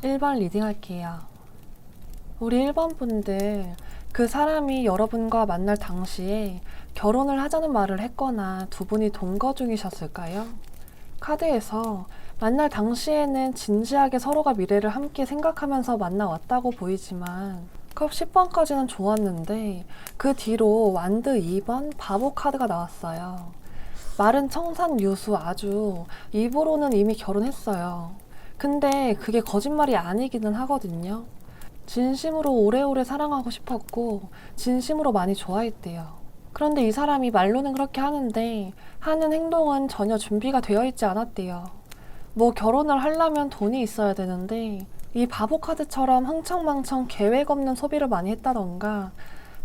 1번 리딩 할게요. 우리 1번 분들, 그 사람이 여러분과 만날 당시에 결혼을 하자는 말을 했거나 두 분이 동거 중이셨을까요? 카드에서 만날 당시에는 진지하게 서로가 미래를 함께 생각하면서 만나왔다고 보이지만 컵 10번까지는 좋았는데 그 뒤로 완드 2번 바보 카드가 나왔어요. 말은 청산유수 아주 입으로는 이미 결혼했어요. 근데 그게 거짓말이 아니기는 하거든요. 진심으로 오래오래 사랑하고 싶었고 진심으로 많이 좋아했대요. 그런데 이 사람이 말로는 그렇게 하는데 하는 행동은 전혀 준비가 되어 있지 않았대요. 뭐 결혼을 하려면 돈이 있어야 되는데 이 바보 카드처럼 흥청망청 계획 없는 소비를 많이 했다던가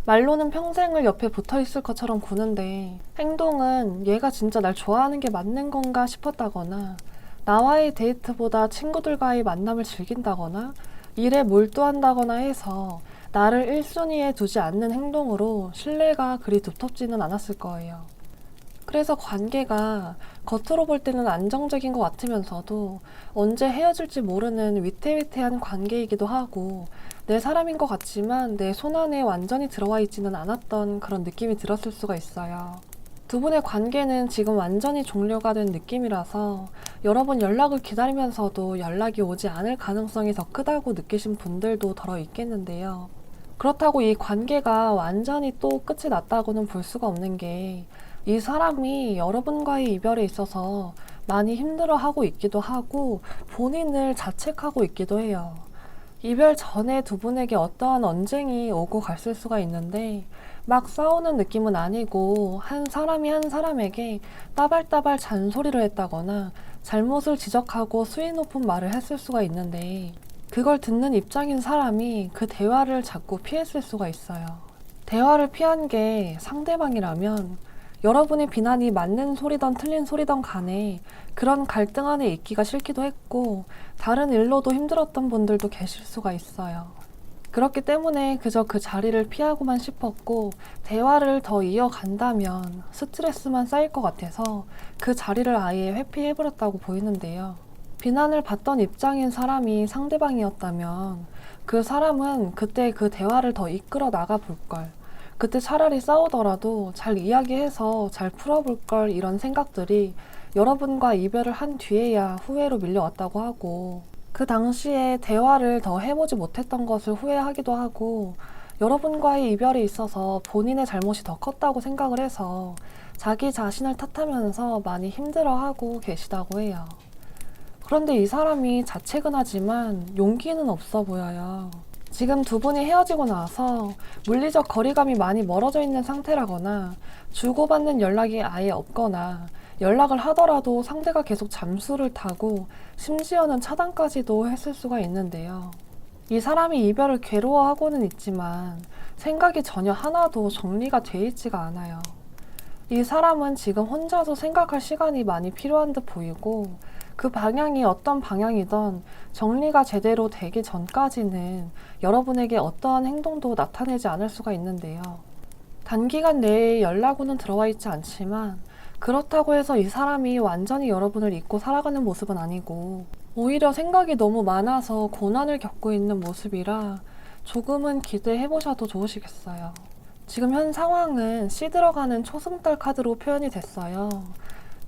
말로는 평생을 옆에 붙어 있을 것처럼 구는데 행동은 얘가 진짜 날 좋아하는 게 맞는 건가 싶었다거나 나와의 데이트보다 친구들과의 만남을 즐긴다거나 일에 몰두한다거나 해서 나를 1순위에 두지 않는 행동으로 신뢰가 그리 두텁지는 않았을 거예요. 그래서 관계가 겉으로 볼 때는 안정적인 것 같으면서도 언제 헤어질지 모르는 위태위태한 관계이기도 하고 내 사람인 것 같지만 내 손 안에 완전히 들어와 있지는 않았던 그런 느낌이 들었을 수가 있어요. 두 분의 관계는 지금 완전히 종료가 된 느낌이라서 여러 번 연락을 기다리면서도 연락이 오지 않을 가능성이 더 크다고 느끼신 분들도 덜어 있겠는데요. 그렇다고 이 관계가 완전히 또 끝이 났다고는 볼 수가 없는 게 이 사람이 여러분과의 이별에 있어서 많이 힘들어하고 있기도 하고 본인을 자책하고 있기도 해요. 이별 전에 두 분에게 어떠한 언쟁이 오고 갔을 수가 있는데 막 싸우는 느낌은 아니고 한 사람이 한 사람에게 따발따발 잔소리를 했다거나 잘못을 지적하고 수위 높은 말을 했을 수가 있는데 그걸 듣는 입장인 사람이 그 대화를 자꾸 피했을 수가 있어요. 대화를 피한 게 상대방이라면 여러분의 비난이 맞는 소리든 틀린 소리든 간에 그런 갈등 안에 있기가 싫기도 했고 다른 일로도 힘들었던 분들도 계실 수가 있어요. 그렇기 때문에 그저 그 자리를 피하고만 싶었고 대화를 더 이어간다면 스트레스만 쌓일 것 같아서 그 자리를 아예 회피해버렸다고 보이는데요. 비난을 받던 입장인 사람이 상대방이었다면 그 사람은 그때 그 대화를 더 이끌어 나가 볼걸. 그때 차라리 싸우더라도 잘 이야기해서 잘 풀어볼걸 이런 생각들이 여러분과 이별을 한 뒤에야 후회로 밀려왔다고 하고 그 당시에 대화를 더 해보지 못했던 것을 후회하기도 하고 여러분과의 이별에 있어서 본인의 잘못이 더 컸다고 생각을 해서 자기 자신을 탓하면서 많이 힘들어하고 계시다고 해요. 그런데 이 사람이 자책은 하지만 용기는 없어 보여요. 지금 두 분이 헤어지고 나서 물리적 거리감이 많이 멀어져 있는 상태라거나 주고받는 연락이 아예 없거나 연락을 하더라도 상대가 계속 잠수를 타고 심지어는 차단까지도 했을 수가 있는데요. 이 사람이 이별을 괴로워하고는 있지만 생각이 전혀 하나도 정리가 돼 있지가 않아요. 이 사람은 지금 혼자서 생각할 시간이 많이 필요한 듯 보이고 그 방향이 어떤 방향이든 정리가 제대로 되기 전까지는 여러분에게 어떠한 행동도 나타내지 않을 수가 있는데요. 단기간 내에 연락은 들어와 있지 않지만 그렇다고 해서 이 사람이 완전히 여러분을 잊고 살아가는 모습은 아니고 오히려 생각이 너무 많아서 고난을 겪고 있는 모습이라 조금은 기대해 보셔도 좋으시겠어요. 지금 현 상황은 씨 들어가는 초승달 카드로 표현이 됐어요.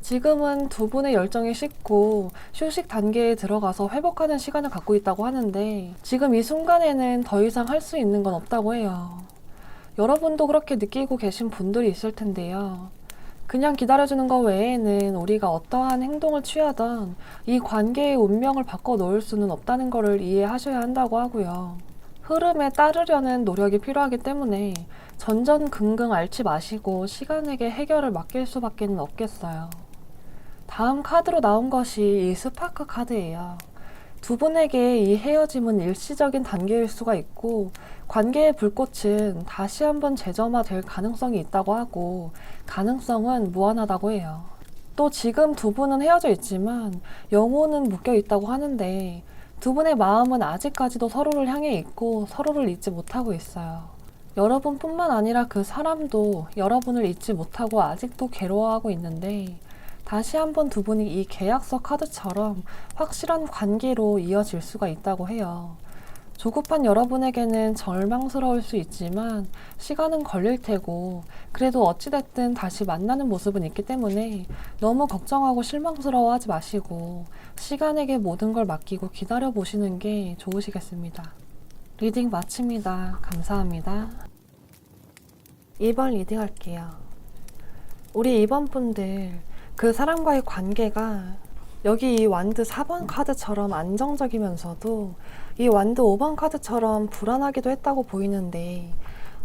지금은 두 분의 열정이 식고 휴식 단계에 들어가서 회복하는 시간을 갖고 있다고 하는데 지금 이 순간에는 더 이상 할 수 있는 건 없다고 해요. 여러분도 그렇게 느끼고 계신 분들이 있을 텐데요. 그냥 기다려주는 것 외에는 우리가 어떠한 행동을 취하던 이 관계의 운명을 바꿔 놓을 수는 없다는 것을 이해하셔야 한다고 하고요. 흐름에 따르려는 노력이 필요하기 때문에 전전긍긍 앓지 마시고 시간에게 해결을 맡길 수밖에 없겠어요. 다음 카드로 나온 것이 이 스파크 카드예요. 두 분에게 이 헤어짐은 일시적인 단계일 수가 있고 관계의 불꽃은 다시 한번 재점화될 가능성이 있다고 하고 가능성은 무한하다고 해요. 또 지금 두 분은 헤어져 있지만 영혼은 묶여 있다고 하는데 두 분의 마음은 아직까지도 서로를 향해 있고 서로를 잊지 못하고 있어요. 여러분뿐만 아니라 그 사람도 여러분을 잊지 못하고 아직도 괴로워하고 있는데 다시 한번 두 분이 이 계약서 카드처럼 확실한 관계로 이어질 수가 있다고 해요. 조급한 여러분에게는 절망스러울 수 있지만 시간은 걸릴 테고 그래도 어찌됐든 다시 만나는 모습은 있기 때문에 너무 걱정하고 실망스러워하지 마시고 시간에게 모든 걸 맡기고 기다려보시는 게 좋으시겠습니다. 리딩 마칩니다. 감사합니다. 2번 리딩 할게요. 우리 2번 분들 그 사람과의 관계가 여기 이 완드 4번 카드처럼 안정적이면서도 이 완드 5번 카드처럼 불안하기도 했다고 보이는데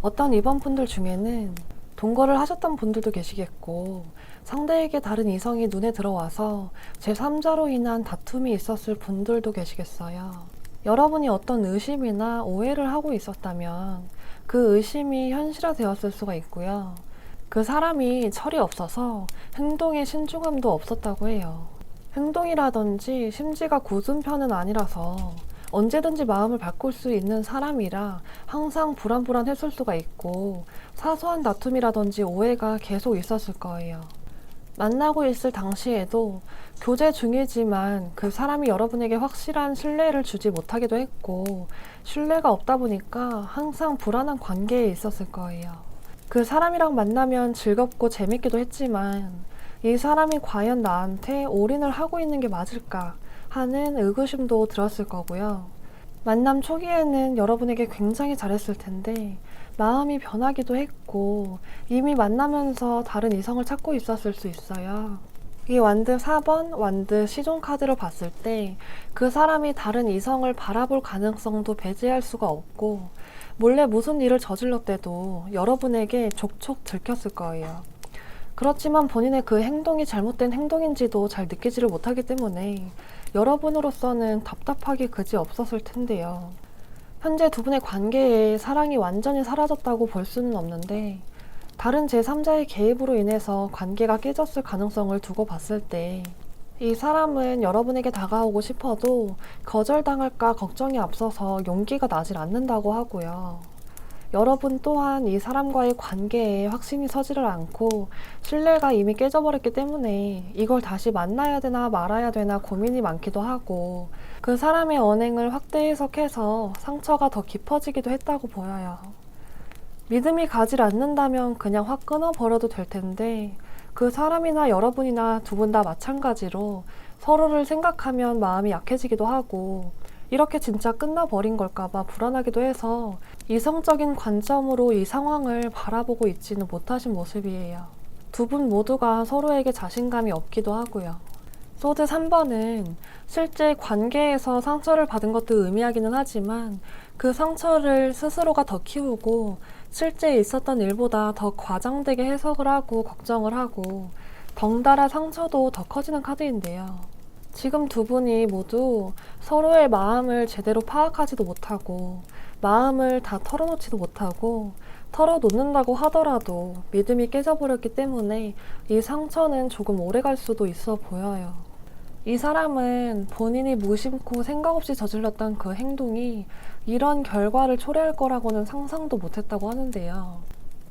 어떤 2번 분들 중에는 동거를 하셨던 분들도 계시겠고 상대에게 다른 이성이 눈에 들어와서 제3자로 인한 다툼이 있었을 분들도 계시겠어요. 여러분이 어떤 의심이나 오해를 하고 있었다면 그 의심이 현실화되었을 수가 있고요. 그 사람이 철이 없어서 행동에 신중함도 없었다고 해요. 행동이라든지 심지가 굳은 편은 아니라서 언제든지 마음을 바꿀 수 있는 사람이라 항상 불안불안했을 수가 있고 사소한 다툼이라든지 오해가 계속 있었을 거예요. 만나고 있을 당시에도 교제 중이지만 그 사람이 여러분에게 확실한 신뢰를 주지 못하기도 했고 신뢰가 없다 보니까 항상 불안한 관계에 있었을 거예요. 그 사람이랑 만나면 즐겁고 재밌기도 했지만 이 사람이 과연 나한테 올인을 하고 있는 게 맞을까 하는 의구심도 들었을 거고요. 만남 초기에는 여러분에게 굉장히 잘했을 텐데 마음이 변하기도 했고 이미 만나면서 다른 이성을 찾고 있었을 수 있어요. 이 완드 4번 완드 시종 카드로 봤을 때 그 사람이 다른 이성을 바라볼 가능성도 배제할 수가 없고 몰래 무슨 일을 저질렀대도 여러분에게 족촉 들켰을 거예요. 그렇지만 본인의 그 행동이 잘못된 행동인지도 잘 느끼지를 못하기 때문에 여러분으로서는 답답하기 그지 없었을 텐데요. 현재 두 분의 관계에 사랑이 완전히 사라졌다고 볼 수는 없는데 다른 제3자의 개입으로 인해서 관계가 깨졌을 가능성을 두고 봤을 때 이 사람은 여러분에게 다가오고 싶어도 거절당할까 걱정이 앞서서 용기가 나질 않는다고 하고요. 여러분 또한 이 사람과의 관계에 확신이 서지를 않고 신뢰가 이미 깨져버렸기 때문에 이걸 다시 만나야 되나 말아야 되나 고민이 많기도 하고 그 사람의 언행을 확대 해석해서 상처가 더 깊어지기도 했다고 보여요. 믿음이 가질 않는다면 그냥 확 끊어버려도 될 텐데 그 사람이나 여러분이나 두 분 다 마찬가지로 서로를 생각하면 마음이 약해지기도 하고 이렇게 진짜 끝나버린 걸까봐 불안하기도 해서 이성적인 관점으로 이 상황을 바라보고 있지는 못하신 모습이에요. 두 분 모두가 서로에게 자신감이 없기도 하고요. 소드 3번은 실제 관계에서 상처를 받은 것도 의미하기는 하지만 그 상처를 스스로가 더 키우고 실제 있었던 일보다 더 과장되게 해석을 하고 걱정을 하고 덩달아 상처도 더 커지는 카드인데요. 지금 두 분이 모두 서로의 마음을 제대로 파악하지도 못하고 마음을 다 털어놓지도 못하고 털어놓는다고 하더라도 믿음이 깨져버렸기 때문에 이 상처는 조금 오래 갈 수도 있어 보여요. 이 사람은 본인이 무심코 생각 없이 저질렀던 그 행동이 이런 결과를 초래할 거라고는 상상도 못했다고 하는데요.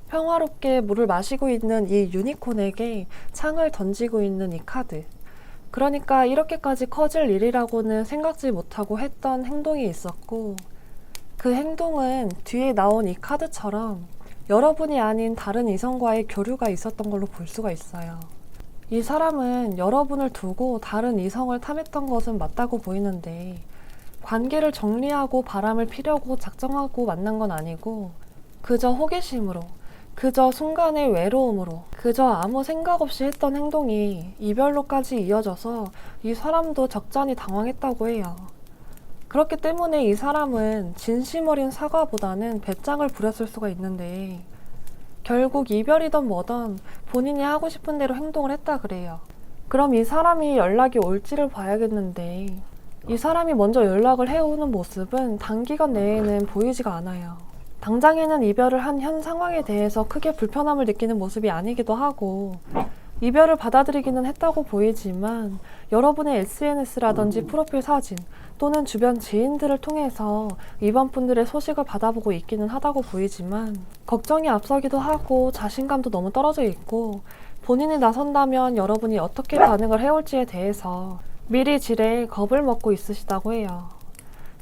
평화롭게 물을 마시고 있는 이 유니콘에게 창을 던지고 있는 이 카드. 그러니까 이렇게까지 커질 일이라고는 생각지 못하고 했던 행동이 있었고 그 행동은 뒤에 나온 이 카드처럼 여러분이 아닌 다른 이성과의 교류가 있었던 걸로 볼 수가 있어요. 이 사람은 여러분을 두고 다른 이성을 탐했던 것은 맞다고 보이는데 관계를 정리하고 바람을 피려고 작정하고 만난 건 아니고 그저 호기심으로 그저 순간의 외로움으로 그저 아무 생각 없이 했던 행동이 이별로까지 이어져서 이 사람도 적잖이 당황했다고 해요. 그렇기 때문에 이 사람은 진심 어린 사과보다는 배짱을 부렸을 수가 있는데 결국 이별이든 뭐든 본인이 하고 싶은 대로 행동을 했다 그래요. 그럼 이 사람이 연락이 올지를 봐야겠는데 이 사람이 먼저 연락을 해오는 모습은 단기간 내에는 보이지가 않아요. 당장에는 이별을 한 현 상황에 대해서 크게 불편함을 느끼는 모습이 아니기도 하고 이별을 받아들이기는 했다고 보이지만 여러분의 SNS라든지 프로필 사진 또는 주변 지인들을 통해서 이번 분들의 소식을 받아보고 있기는 하다고 보이지만 걱정이 앞서기도 하고 자신감도 너무 떨어져 있고 본인이 나선다면 여러분이 어떻게 반응을 해올지에 대해서 미리 지레 겁을 먹고 있으시다고 해요.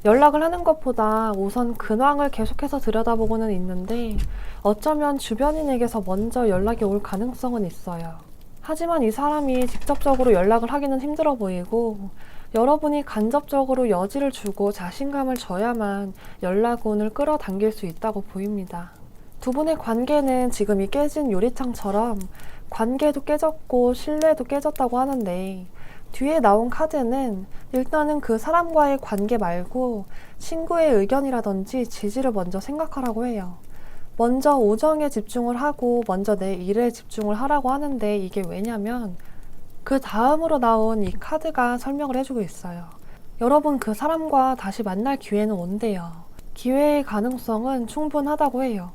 연락을 하는 것보다 우선 근황을 계속해서 들여다보고는 있는데 어쩌면 주변인에게서 먼저 연락이 올 가능성은 있어요. 하지만 이 사람이 직접적으로 연락을 하기는 힘들어 보이고 여러분이 간접적으로 여지를 주고 자신감을 줘야만 연락운을 끌어당길 수 있다고 보입니다. 두 분의 관계는 지금 이 깨진 유리창처럼 관계도 깨졌고 신뢰도 깨졌다고 하는데 뒤에 나온 카드는 일단은 그 사람과의 관계 말고 친구의 의견이라든지 지지를 먼저 생각하라고 해요. 먼저 우정에 집중을 하고 먼저 내 일에 집중을 하라고 하는데 이게 왜냐면 그 다음으로 나온 이 카드가 설명을 해주고 있어요. 여러분 그 사람과 다시 만날 기회는 온대요. 기회의 가능성은 충분하다고 해요.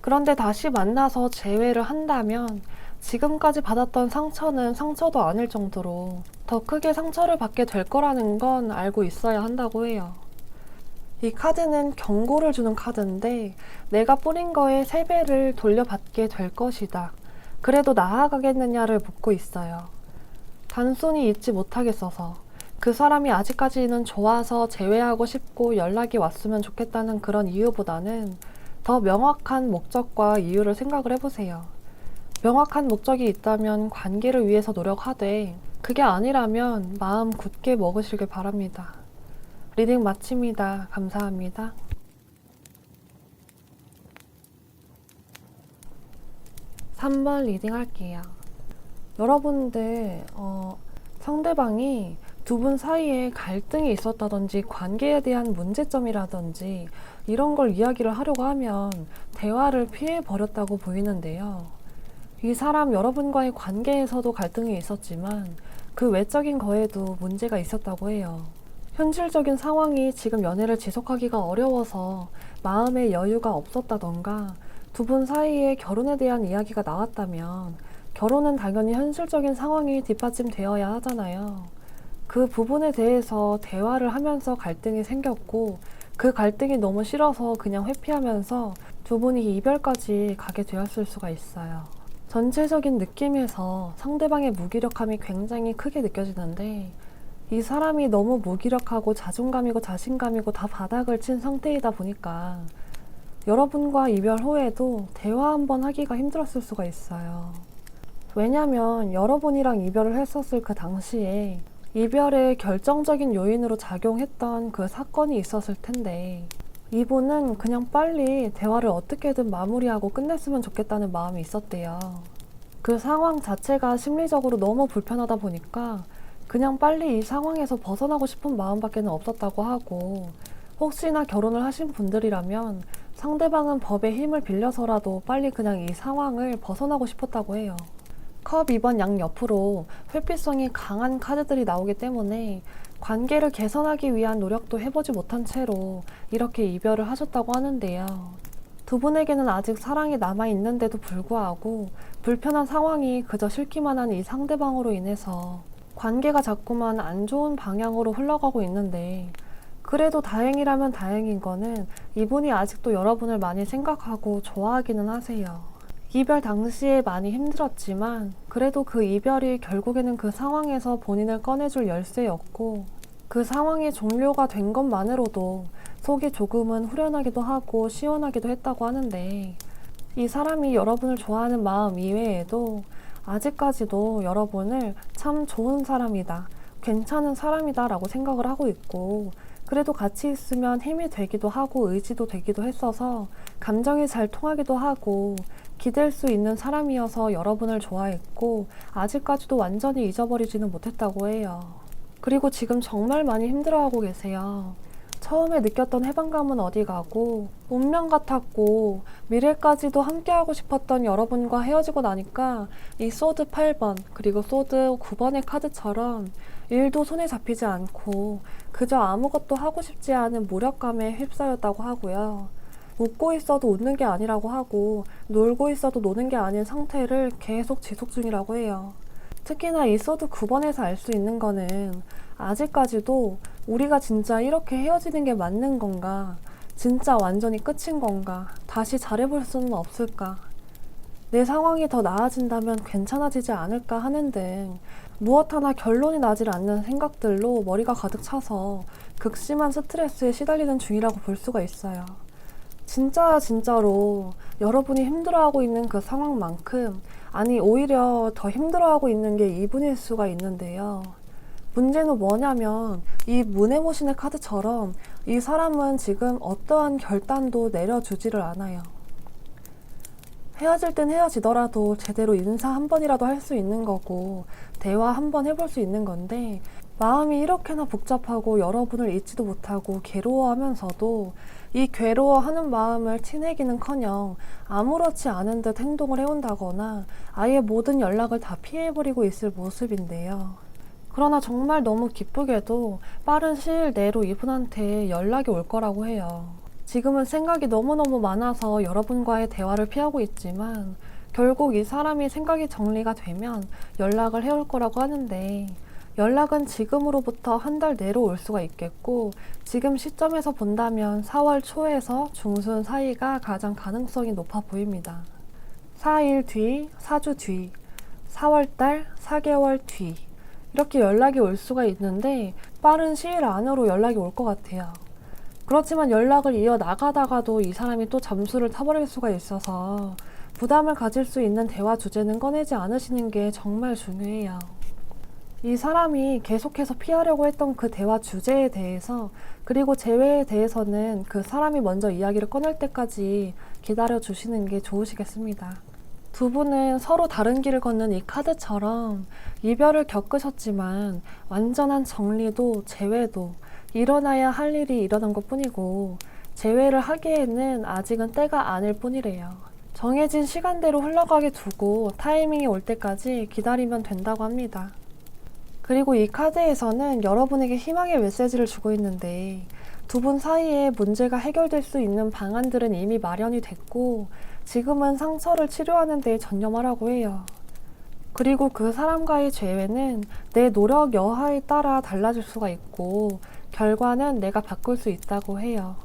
그런데 다시 만나서 재회를 한다면 지금까지 받았던 상처는 상처도 아닐 정도로 더 크게 상처를 받게 될 거라는 건 알고 있어야 한다고 해요. 이 카드는 경고를 주는 카드인데 내가 뿌린 거에 3배를 돌려받게 될 것이다. 그래도 나아가겠느냐를 묻고 있어요. 단순히 잊지 못하겠어서 그 사람이 아직까지는 좋아서 재회하고 싶고 연락이 왔으면 좋겠다는 그런 이유보다는 더 명확한 목적과 이유를 생각을 해보세요. 명확한 목적이 있다면 관계를 위해서 노력하되 그게 아니라면 마음 굳게 먹으시길 바랍니다. 리딩 마칩니다. 감사합니다. 3번 리딩 할게요. 여러분들 상대방이 두 분 사이에 갈등이 있었다든지 관계에 대한 문제점이라든지 이런 걸 이야기를 하려고 하면 대화를 피해버렸다고 보이는데요. 이 사람 여러분과의 관계에서도 갈등이 있었지만 그 외적인 거에도 문제가 있었다고 해요. 현실적인 상황이 지금 연애를 지속하기가 어려워서 마음의 여유가 없었다던가 두 분 사이에 결혼에 대한 이야기가 나왔다면 결혼은 당연히 현실적인 상황이 뒷받침되어야 하잖아요. 그 부분에 대해서 대화를 하면서 갈등이 생겼고 그 갈등이 너무 싫어서 그냥 회피하면서 두 분이 이별까지 가게 되었을 수가 있어요. 전체적인 느낌에서 상대방의 무기력함이 굉장히 크게 느껴지는데 이 사람이 너무 무기력하고 자존감이고 자신감이고 다 바닥을 친 상태이다 보니까 여러분과 이별 후에도 대화 한번 하기가 힘들었을 수가 있어요. 왜냐면 여러분이랑 이별을 했었을 그 당시에 이별의 결정적인 요인으로 작용했던 그 사건이 있었을 텐데 이분은 그냥 빨리 대화를 어떻게든 마무리하고 끝냈으면 좋겠다는 마음이 있었대요. 그 상황 자체가 심리적으로 너무 불편하다 보니까 그냥 빨리 이 상황에서 벗어나고 싶은 마음밖에는 없었다고 하고 혹시나 결혼을 하신 분들이라면 상대방은 법의 힘을 빌려서라도 빨리 그냥 이 상황을 벗어나고 싶었다고 해요. 컵 2번 양옆으로 회피성이 강한 카드들이 나오기 때문에 관계를 개선하기 위한 노력도 해보지 못한 채로 이렇게 이별을 하셨다고 하는데요. 두 분에게는 아직 사랑이 남아있는데도 불구하고 불편한 상황이 그저 싫기만 한 이 상대방으로 인해서 관계가 자꾸만 안 좋은 방향으로 흘러가고 있는데 그래도 다행이라면 다행인 거는 이분이 아직도 여러분을 많이 생각하고 좋아하기는 하세요. 이별 당시에 많이 힘들었지만 그래도 그 이별이 결국에는 그 상황에서 본인을 꺼내줄 열쇠였고 그 상황이 종료가 된 것만으로도 속이 조금은 후련하기도 하고 시원하기도 했다고 하는데 이 사람이 여러분을 좋아하는 마음 이외에도 아직까지도 여러분을 참 좋은 사람이다, 괜찮은 사람이다 라고 생각을 하고 있고 그래도 같이 있으면 힘이 되기도 하고 의지도 되기도 했어서 감정이 잘 통하기도 하고 기댈 수 있는 사람이어서 여러분을 좋아했고 아직까지도 완전히 잊어버리지는 못했다고 해요. 그리고 지금 정말 많이 힘들어하고 계세요. 처음에 느꼈던 해방감은 어디 가고 운명 같았고 미래까지도 함께하고 싶었던 여러분과 헤어지고 나니까 이 소드 8번 그리고 소드 9번의 카드처럼 일도 손에 잡히지 않고 그저 아무것도 하고 싶지 않은 무력감에 휩싸였다고 하고요. 웃고 있어도 웃는 게 아니라고 하고 놀고 있어도 노는 게 아닌 상태를 계속 지속 중이라고 해요. 특히나 이 소드 9번에서 알 수 있는 거는 아직까지도 우리가 진짜 이렇게 헤어지는 게 맞는 건가? 진짜 완전히 끝인 건가? 다시 잘해볼 수는 없을까? 내 상황이 더 나아진다면 괜찮아지지 않을까 하는 등 무엇 하나 결론이 나질 않는 생각들로 머리가 가득 차서 극심한 스트레스에 시달리는 중이라고 볼 수가 있어요. 진짜로 여러분이 힘들어하고 있는 그 상황만큼 아니 오히려 더 힘들어하고 있는 게 이분일 수가 있는데요. 문제는 뭐냐면 이 문해모신의 카드처럼 이 사람은 지금 어떠한 결단도 내려주지를 않아요. 헤어질 땐 헤어지더라도 제대로 인사 한 번이라도 할 수 있는 거고 대화 한 번 해볼 수 있는 건데 마음이 이렇게나 복잡하고 여러분을 잊지도 못하고 괴로워하면서도 이 괴로워하는 마음을 티내기는커녕 아무렇지 않은 듯 행동을 해온다거나 아예 모든 연락을 다 피해버리고 있을 모습인데요. 그러나 정말 너무 기쁘게도 빠른 시일 내로 이분한테 연락이 올 거라고 해요. 지금은 생각이 너무너무 많아서 여러분과의 대화를 피하고 있지만 결국 이 사람이 생각이 정리가 되면 연락을 해올 거라고 하는데 연락은 지금으로부터 한 달 내로 올 수가 있겠고 지금 시점에서 본다면 4월 초에서 중순 사이가 가장 가능성이 높아 보입니다. 4일 뒤, 4주 뒤, 4월달, 4개월 뒤 이렇게 연락이 올 수가 있는데 빠른 시일 안으로 연락이 올 것 같아요. 그렇지만 연락을 이어나가다가도 이 사람이 또 잠수를 타버릴 수가 있어서 부담을 가질 수 있는 대화 주제는 꺼내지 않으시는 게 정말 중요해요. 이 사람이 계속해서 피하려고 했던 그 대화 주제에 대해서 그리고 재회에 대해서는 그 사람이 먼저 이야기를 꺼낼 때까지 기다려 주시는 게 좋으시겠습니다. 두 분은 서로 다른 길을 걷는 이 카드처럼 이별을 겪으셨지만 완전한 정리도 재회도 일어나야 할 일이 일어난 것 뿐이고 재회를 하기에는 아직은 때가 아닐 뿐이래요. 정해진 시간대로 흘러가게 두고 타이밍이 올 때까지 기다리면 된다고 합니다. 그리고 이 카드에서는 여러분에게 희망의 메시지를 주고 있는데 두 분 사이에 문제가 해결될 수 있는 방안들은 이미 마련이 됐고 지금은 상처를 치료하는 데 전념하라고 해요. 그리고 그 사람과의 재회는 내 노력 여하에 따라 달라질 수가 있고 결과는 내가 바꿀 수 있다고 해요.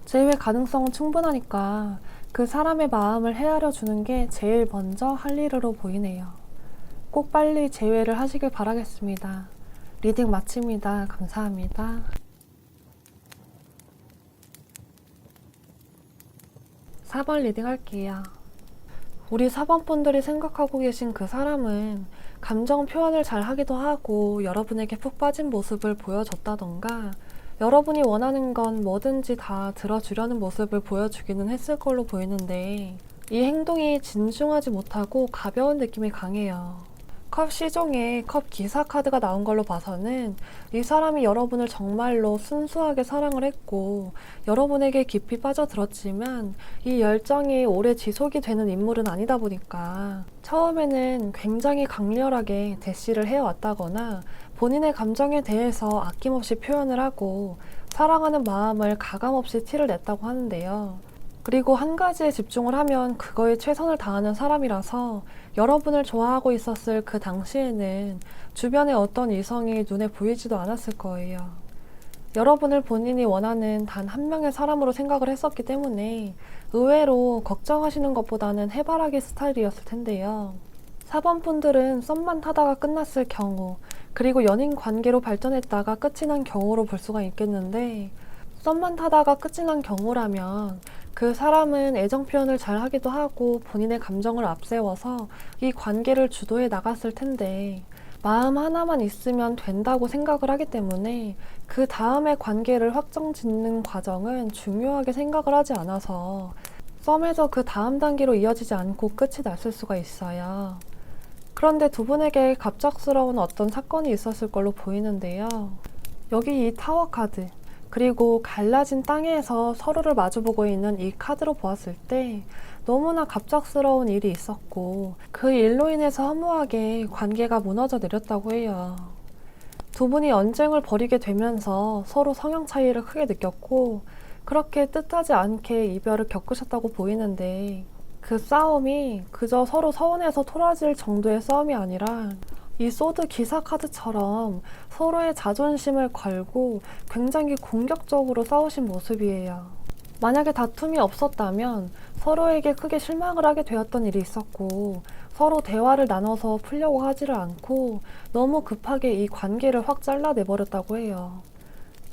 재회 가능성은 충분하니까 그 사람의 마음을 헤아려 주는 게 제일 먼저 할 일으로 보이네요. 꼭 빨리 재회를 하시길 바라겠습니다. 리딩 마칩니다. 감사합니다. 4번 리딩 할게요. 우리 4번 분들이 생각하고 계신 그 사람은 감정 표현을 잘 하기도 하고 여러분에게 푹 빠진 모습을 보여줬다던가 여러분이 원하는 건 뭐든지 다 들어주려는 모습을 보여주기는 했을 걸로 보이는데 이 행동이 진중하지 못하고 가벼운 느낌이 강해요. 컵 시종에 컵 기사 카드가 나온 걸로 봐서는 이 사람이 여러분을 정말로 순수하게 사랑을 했고 여러분에게 깊이 빠져들었지만 이 열정이 오래 지속이 되는 인물은 아니다 보니까 처음에는 굉장히 강렬하게 대시를 해왔다거나 본인의 감정에 대해서 아낌없이 표현을 하고 사랑하는 마음을 가감없이 티를 냈다고 하는데요. 그리고 한 가지에 집중을 하면 그거에 최선을 다하는 사람이라서 여러분을 좋아하고 있었을 그 당시에는 주변에 어떤 이성이 눈에 보이지도 않았을 거예요. 여러분을 본인이 원하는 단 한 명의 사람으로 생각을 했었기 때문에 의외로 걱정하시는 것보다는 해바라기 스타일이었을 텐데요. 4번 분들은 썸만 타다가 끝났을 경우 그리고 연인 관계로 발전했다가 끝이 난 경우로 볼 수가 있겠는데 썸만 타다가 끝이 난 경우라면 그 사람은 애정 표현을 잘 하기도 하고 본인의 감정을 앞세워서 이 관계를 주도해 나갔을 텐데 마음 하나만 있으면 된다고 생각을 하기 때문에 그 다음의 관계를 확정 짓는 과정은 중요하게 생각을 하지 않아서 썸에서 그 다음 단계로 이어지지 않고 끝이 났을 수가 있어요. 그런데 두 분에게 갑작스러운 어떤 사건이 있었을 걸로 보이는데요. 여기 이 타워 카드 그리고 갈라진 땅에서 서로를 마주보고 있는 이 카드로 보았을 때 너무나 갑작스러운 일이 있었고 그 일로 인해서 허무하게 관계가 무너져 내렸다고 해요. 두 분이 언쟁을 벌이게 되면서 서로 성향 차이를 크게 느꼈고 그렇게 뜻하지 않게 이별을 겪으셨다고 보이는데 그 싸움이 그저 서로 서운해서 토라질 정도의 싸움이 아니라 이 소드 기사 카드처럼 서로의 자존심을 걸고 굉장히 공격적으로 싸우신 모습이에요. 만약에 다툼이 없었다면 서로에게 크게 실망을 하게 되었던 일이 있었고 서로 대화를 나눠서 풀려고 하지를 않고 너무 급하게 이 관계를 확 잘라내버렸다고 해요.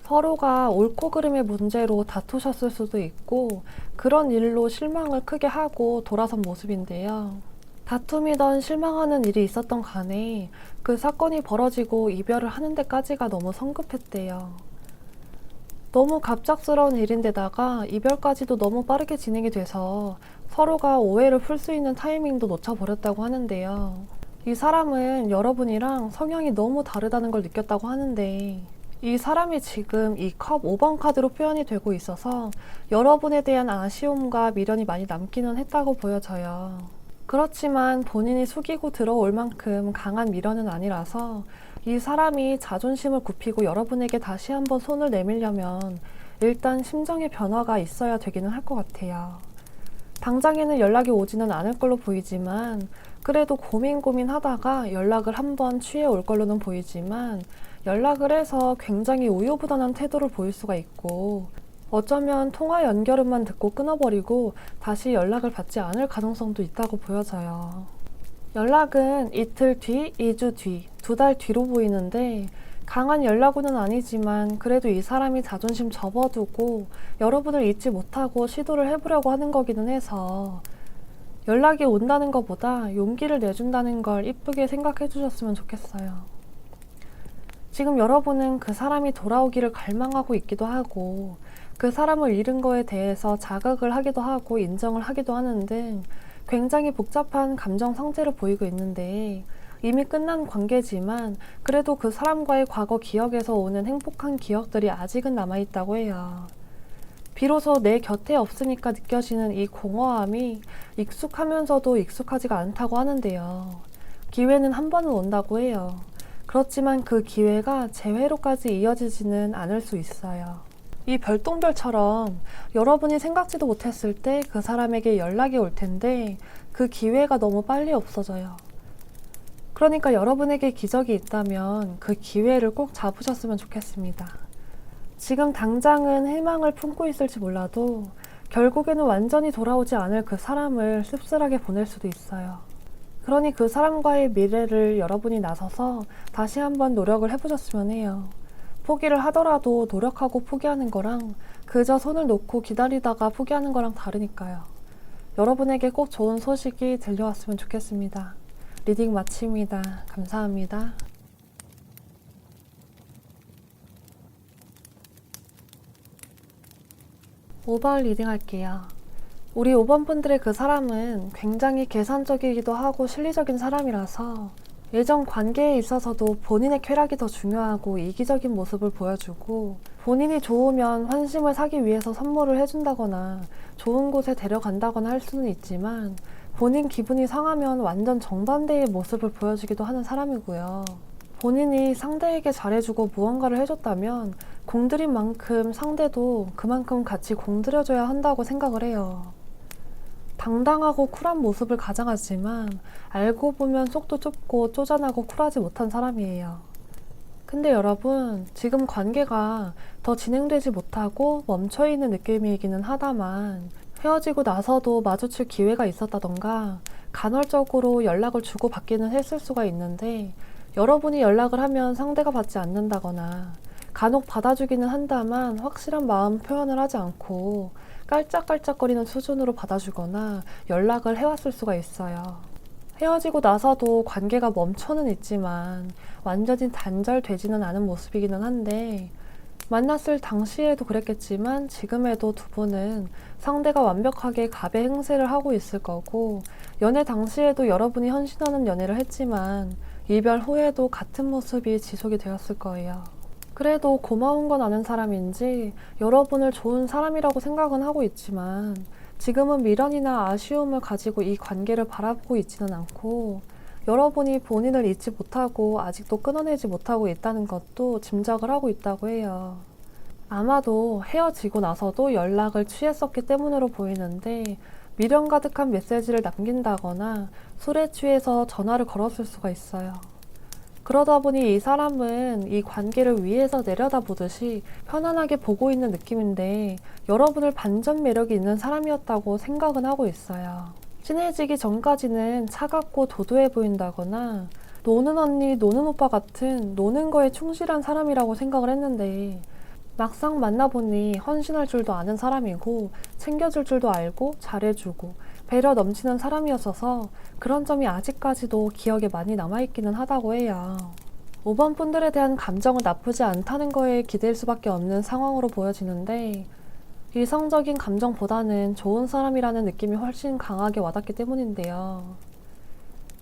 서로가 옳고 그름의 문제로 다투셨을 수도 있고 그런 일로 실망을 크게 하고 돌아선 모습인데요. 다툼이던 실망하는 일이 있었던 간에 그 사건이 벌어지고 이별을 하는 데까지가 너무 성급했대요. 너무 갑작스러운 일인데다가 이별까지도 너무 빠르게 진행이 돼서 서로가 오해를 풀 수 있는 타이밍도 놓쳐버렸다고 하는데요. 이 사람은 여러분이랑 성향이 너무 다르다는 걸 느꼈다고 하는데 이 사람이 지금 이 컵 5번 카드로 표현이 되고 있어서 여러분에 대한 아쉬움과 미련이 많이 남기는 했다고 보여져요. 그렇지만 본인이 숙이고 들어올 만큼 강한 미련은 아니라서 이 사람이 자존심을 굽히고 여러분에게 다시 한번 손을 내밀려면 일단 심정의 변화가 있어야 되기는 할 것 같아요. 당장에는 연락이 오지는 않을 걸로 보이지만 그래도 고민하다가 연락을 한번 취해 올 걸로는 보이지만 연락을 해서 굉장히 우유부단한 태도를 보일 수가 있고 어쩌면 통화 연결음만 듣고 끊어버리고 다시 연락을 받지 않을 가능성도 있다고 보여져요. 연락은 이틀 뒤, 2주 뒤, 2달 뒤로 보이는데 강한 연락은 아니지만 그래도 이 사람이 자존심 접어두고 여러분을 잊지 못하고 시도를 해보려고 하는 거기는 해서 연락이 온다는 것보다 용기를 내준다는 걸 이쁘게 생각해 주셨으면 좋겠어요. 지금 여러분은 그 사람이 돌아오기를 갈망하고 있기도 하고 그 사람을 잃은 거에 대해서 자각을 하기도 하고 인정을 하기도 하는 등 굉장히 복잡한 감정 상태를 보이고 있는데 이미 끝난 관계지만 그래도 그 사람과의 과거 기억에서 오는 행복한 기억들이 아직은 남아있다고 해요. 비로소 내 곁에 없으니까 느껴지는 이 공허함이 익숙하면서도 익숙하지가 않다고 하는데요. 기회는 한 번은 온다고 해요. 그렇지만 그 기회가 재회로까지 이어지지는 않을 수 있어요. 이 별똥별처럼 여러분이 생각지도 못했을 때 그 사람에게 연락이 올 텐데 그 기회가 너무 빨리 없어져요. 그러니까 여러분에게 기적이 있다면 그 기회를 꼭 잡으셨으면 좋겠습니다. 지금 당장은 희망을 품고 있을지 몰라도 결국에는 완전히 돌아오지 않을 그 사람을 씁쓸하게 보낼 수도 있어요. 그러니 그 사람과의 미래를 여러분이 나서서 다시 한번 노력을 해보셨으면 해요. 포기를 하더라도 노력하고 포기하는 거랑 그저 손을 놓고 기다리다가 포기하는 거랑 다르니까요. 여러분에게 꼭 좋은 소식이 들려왔으면 좋겠습니다. 리딩 마칩니다. 감사합니다. 5번 리딩 할게요. 우리 5번 분들의 그 사람은 굉장히 계산적이기도 하고 실리적인 사람이라서 예전 관계에 있어서도 본인의 쾌락이 더 중요하고 이기적인 모습을 보여주고 본인이 좋으면 환심을 사기 위해서 선물을 해준다거나 좋은 곳에 데려간다거나 할 수는 있지만 본인 기분이 상하면 완전 정반대의 모습을 보여주기도 하는 사람이고요. 본인이 상대에게 잘해주고 무언가를 해줬다면 공들인 만큼 상대도 그만큼 같이 공들여줘야 한다고 생각을 해요. 당당하고 쿨한 모습을 가장하지만 알고 보면 속도 좁고 쪼잔하고 쿨하지 못한 사람이에요. 근데 여러분, 지금 관계가 더 진행되지 못하고 멈춰있는 느낌이기는 하다만 헤어지고 나서도 마주칠 기회가 있었다던가 간헐적으로 연락을 주고받기는 했을 수가 있는데 여러분이 연락을 하면 상대가 받지 않는다거나 간혹 받아주기는 한다만 확실한 마음 표현을 하지 않고 깔짝깔짝거리는 수준으로 받아주거나 연락을 해왔을 수가 있어요. 헤어지고 나서도 관계가 멈춰는 있지만 완전히 단절되지는 않은 모습이기는 한데 만났을 당시에도 그랬겠지만 지금에도 두 분은 상대가 완벽하게 갑의 행세를 하고 있을 거고 연애 당시에도 여러분이 헌신하는 연애를 했지만 이별 후에도 같은 모습이 지속이 되었을 거예요. 그래도 고마운 건 아는 사람인지 여러분을 좋은 사람이라고 생각은 하고 있지만 지금은 미련이나 아쉬움을 가지고 이 관계를 바라보고 있지는 않고 여러분이 본인을 잊지 못하고 아직도 끊어내지 못하고 있다는 것도 짐작을 하고 있다고 해요. 아마도 헤어지고 나서도 연락을 취했었기 때문으로 보이는데 미련 가득한 메시지를 남긴다거나 술에 취해서 전화를 걸었을 수가 있어요. 그러다 보니 이 사람은 이 관계를 위에서 내려다보듯이 편안하게 보고 있는 느낌인데 여러분을 반전 매력이 있는 사람이었다고 생각은 하고 있어요. 친해지기 전까지는 차갑고 도도해 보인다거나 노는 언니, 노는 오빠 같은 노는 거에 충실한 사람이라고 생각을 했는데 막상 만나보니 헌신할 줄도 아는 사람이고 챙겨줄 줄도 알고 잘해주고 배려 넘치는 사람이었어서 그런 점이 아직까지도 기억에 많이 남아있기는 하다고 해요. 5번 분들에 대한 감정은 나쁘지 않다는 거에 기댈 수밖에 없는 상황으로 보여지는데 이성적인 감정보다는 좋은 사람이라는 느낌이 훨씬 강하게 와닿기 때문인데요.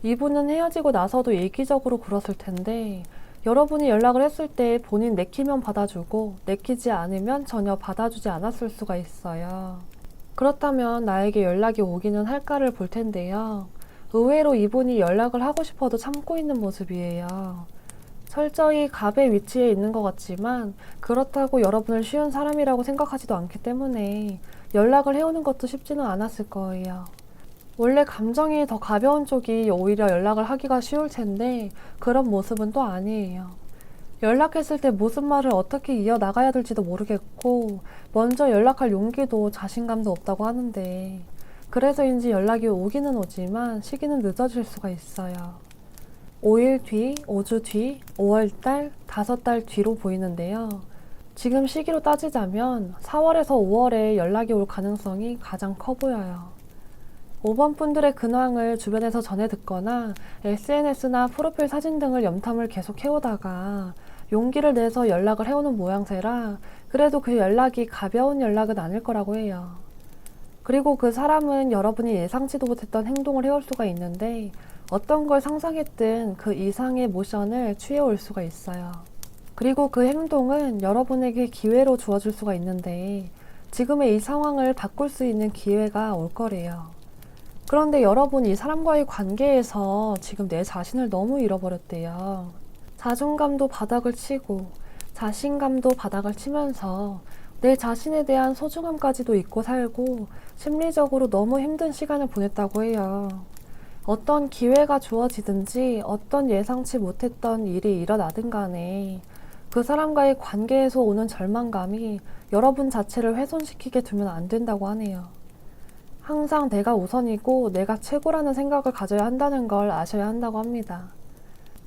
이분은 헤어지고 나서도 이기적으로 굴었을 텐데 여러분이 연락을 했을 때 본인 내키면 받아주고 내키지 않으면 전혀 받아주지 않았을 수가 있어요. 그렇다면 나에게 연락이 오기는 할까를 볼 텐데요. 의외로 이분이 연락을 하고 싶어도 참고 있는 모습이에요. 철저히 갑의 위치에 있는 것 같지만 그렇다고 여러분을 쉬운 사람이라고 생각하지도 않기 때문에 연락을 해오는 것도 쉽지는 않았을 거예요. 원래 감정이 더 가벼운 쪽이 오히려 연락을 하기가 쉬울 텐데 그런 모습은 또 아니에요. 연락했을 때 무슨 말을 어떻게 이어나가야 될지도 모르겠고 먼저 연락할 용기도 자신감도 없다고 하는데 그래서인지 연락이 오기는 오지만 시기는 늦어질 수가 있어요. 5일 뒤, 5주 뒤, 5월달, 5달 뒤로 보이는데요. 지금 시기로 따지자면 4월에서 5월에 연락이 올 가능성이 가장 커 보여요. 5번 분들의 근황을 주변에서 전해 듣거나 SNS나 프로필 사진 등을 염탐을 계속 해오다가 용기를 내서 연락을 해오는 모양새라 그래도 그 연락이 가벼운 연락은 아닐 거라고 해요. 그리고 그 사람은 여러분이 예상치도 못했던 행동을 해올 수가 있는데 어떤 걸 상상했든 그 이상의 모션을 취해올 수가 있어요. 그리고 그 행동은 여러분에게 기회로 주어질 수가 있는데 지금의 이 상황을 바꿀 수 있는 기회가 올 거래요. 그런데 여러분 이 사람과의 관계에서 지금 내 자신을 너무 잃어버렸대요. 자존감도 바닥을 치고 자신감도 바닥을 치면서 내 자신에 대한 소중함까지도 잊고 살고 심리적으로 너무 힘든 시간을 보냈다고 해요. 어떤 기회가 주어지든지 어떤 예상치 못했던 일이 일어나든 간에 그 사람과의 관계에서 오는 절망감이 여러분 자체를 훼손시키게 두면 안 된다고 하네요. 항상 내가 우선이고 내가 최고라는 생각을 가져야 한다는 걸 아셔야 한다고 합니다.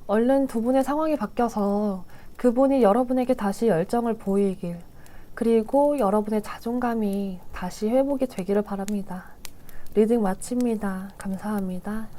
얼른 두 분의 상황이 바뀌어서 그분이 여러분에게 다시 열정을 보이길, 그리고 여러분의 자존감이 다시 회복이 되기를 바랍니다. 리딩 마칩니다. 감사합니다.